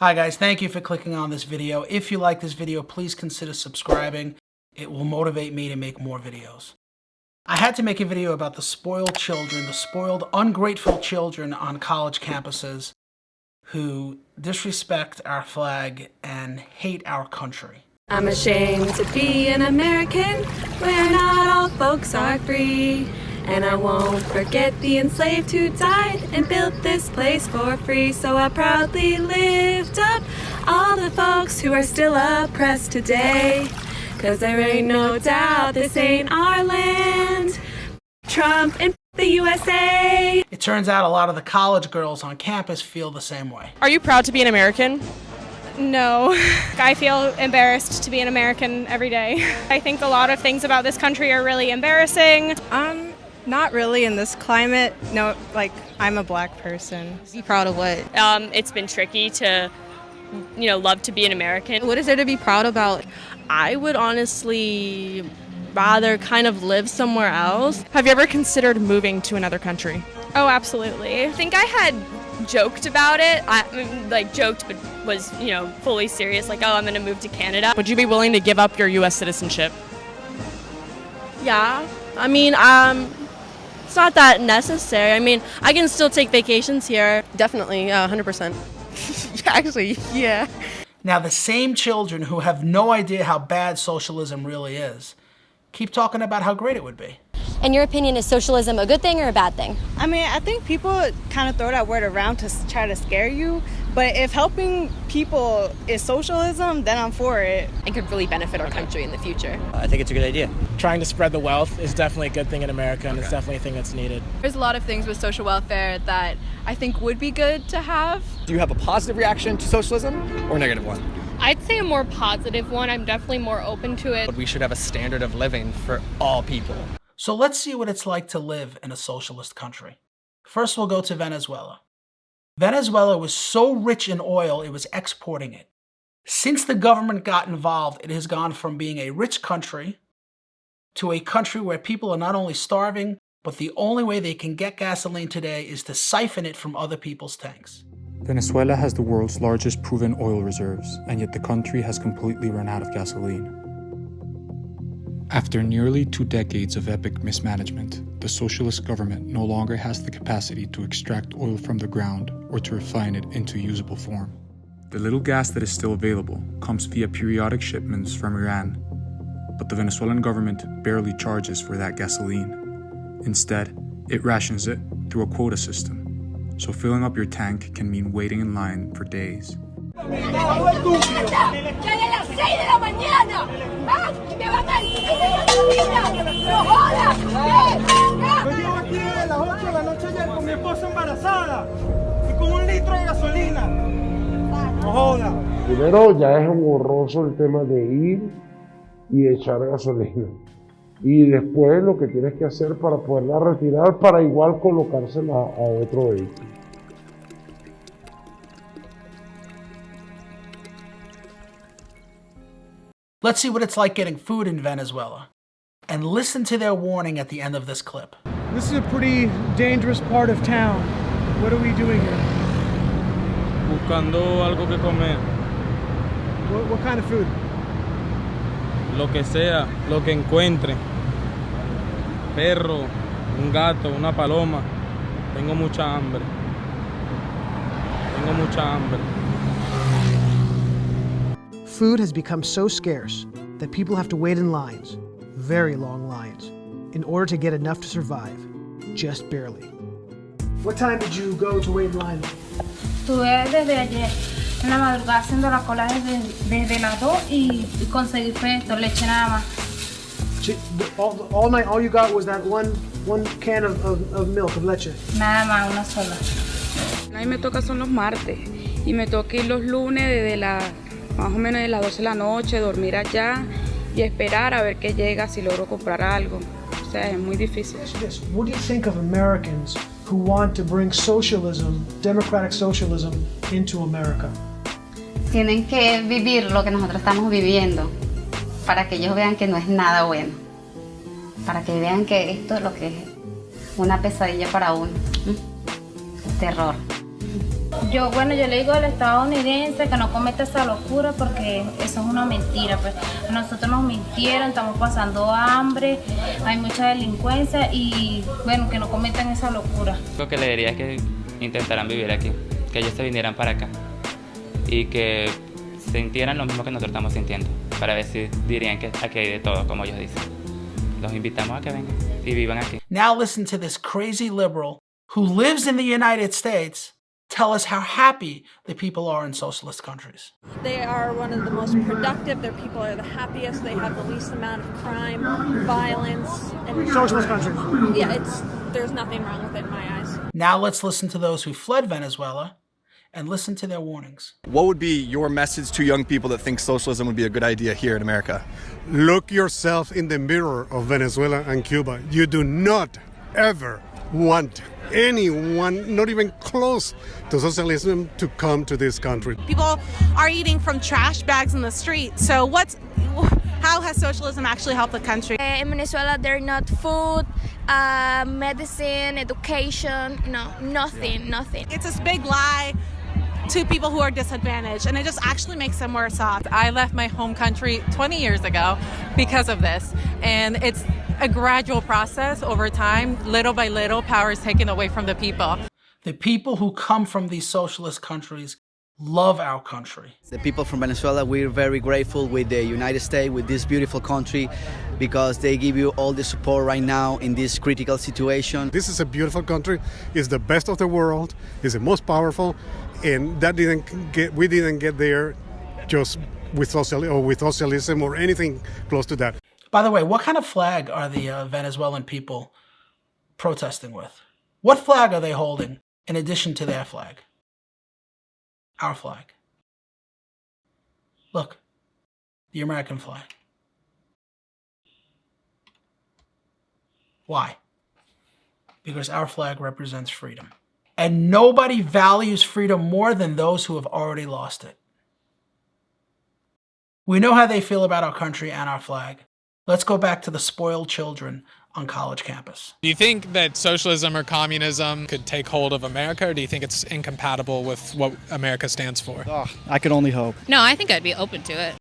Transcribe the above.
Hi guys, thank you for clicking on this video. If you like this video, please consider subscribing. It will motivate me to make more videos. I had to make a video about the spoiled children, the spoiled, ungrateful children on college campuses who disrespect our flag and hate our country. I'm ashamed to be an American where not all folks are free. And I won't forget the enslaved who died and built this place for free. So I proudly lift up all the folks who are still oppressed today. 'Cause there ain't no doubt this ain't our land. Trump and the USA. It turns out a lot of the college girls on campus feel the same way. Are you proud to be an American? No. I feel embarrassed to be an American every day. I think a lot of things about this country are really embarrassing. Not really in this climate. No, like, I'm a black person. Be proud of what? It's been tricky to, love to be an American. What is there to be proud about? I would honestly rather kind of live somewhere else. Have you ever considered moving to another country? Oh, absolutely. I think I had joked about it. Joked, but was, fully serious. Like, oh, I'm going to move to Canada. Would you be willing to give up your U.S. citizenship? Yeah. I mean, it's not that necessary. I mean, I can still take vacations here. Definitely, 100%. Actually, yeah. Now, the same children who have no idea how bad socialism really is keep talking about how great it would be. In your opinion, is socialism a good thing or a bad thing? I mean, I think people kind of throw that word around to try to scare you. But if helping people is socialism, then I'm for it. It could really benefit our country in the future. I think it's a good idea. Trying to spread the wealth is definitely a good thing in America, and it's definitely a thing that's needed. There's a lot of things with social welfare that I think would be good to have. Do you have a positive reaction to socialism or a negative one? I'd say a more positive one. I'm definitely more open to it. But we should have a standard of living for all people. So let's see what it's like to live in a socialist country. First, we'll go to Venezuela. Venezuela was so rich in oil, it was exporting it. Since the government got involved, it has gone from being a rich country to a country where people are not only starving, but the only way they can get gasoline today is to siphon it from other people's tanks. Venezuela has the world's largest proven oil reserves, and yet the country has completely run out of gasoline. After nearly 2 decades of epic mismanagement, the socialist government no longer has the capacity to extract oil from the ground or to refine it into usable form. The little gas that is still available comes via periodic shipments from Iran, but the Venezuelan government barely charges for that gasoline. Instead, it rations it through a quota system, so filling up your tank can mean waiting in line for days. Primero, ya es horroroso el tema de ir y echar gasolina. Y después lo que tienes que hacer para poderla retirar para igual colocársela a otro vehículo. Let's see what it's like getting food in Venezuela. And listen to their warning at the end of this clip. This is a pretty dangerous part of town. What are we doing here? Buscando algo que comer. What kind of food? Lo que sea, lo que encuentre. Perro, un gato, una paloma. Tengo mucha hambre. Tengo mucha hambre. Food has become so scarce that people have to wait in lines, very long lines, in order to get enough to survive, just barely. What time did you go to wait in line? Estuve desde ayer en la madrugada haciendo la cola desde las 2 y conseguí fue esto, leche nada más. All night, all you got was that one can of milk, of leche? Nada más, una sola. A mí me toca son los martes y me toca ir los lunes desde más o menos de las 12 de la noche, dormir allá y esperar a ver qué llega, si logro comprar algo. O sea, es muy difícil. What do you think of Americans who want to bring socialism, democratic socialism, into America? Tienen que vivir lo que nosotros estamos viviendo para que ellos vean que no es nada bueno. Para que vean que esto es lo que es una pesadilla para uno. Terror. Yo le digo al estadounidense que no cometa esa locura porque eso es una mentira. Pues a nosotros nos mintieron, estamos pasando hambre, hay mucha delincuencia y bueno, que no cometan esa locura. Lo que le diría es que intentaran vivir aquí, que ellos se vinieran para acá y que sintieran lo mismo que nosotros estamos sintiendo, para ver si dirían que aquí hay de todo, como ellos dicen. Los invitamos a que vengan y vivan aquí. Now listen to this crazy liberal who lives in the United States tell us how happy the people are in socialist countries. They are one of the most productive, their people are the happiest, they have the least amount of crime, violence. And Socialist countries. Yeah, there's nothing wrong with it in my eyes. Now let's listen to those who fled Venezuela and listen to their warnings. What would be your message to young people that think socialism would be a good idea here in America? Look yourself in the mirror of Venezuela and Cuba. You do not ever want anyone, not even close to socialism, to come to this country. People are eating from trash bags in the street. So how has socialism actually helped the country? In Venezuela, there's not food, medicine, education, nothing. It's this big lie to people who are disadvantaged, and it just actually makes them worse off. I left my home country 20 years ago because of this, and it's a gradual process over time. Little by little, power is taken away from the people. The people who come from these socialist countries love our country. The people from Venezuela, we're very grateful with the United States, with this beautiful country, because they give you all the support right now in this critical situation. This is a beautiful country. It's the best of the world. It's the most powerful, and we didn't get there just with socialism or anything close to that. By the way, what kind of flag are the Venezuelan people protesting with? What flag are they holding in addition to their flag? Our flag. Look, the American flag. Why? Because our flag represents freedom. And nobody values freedom more than those who have already lost it. We know how they feel about our country and our flag. Let's go back to the spoiled children on college campus. Do you think that socialism or communism could take hold of America, or do you think it's incompatible with what America stands for? I could only hope. No, I think I'd be open to it.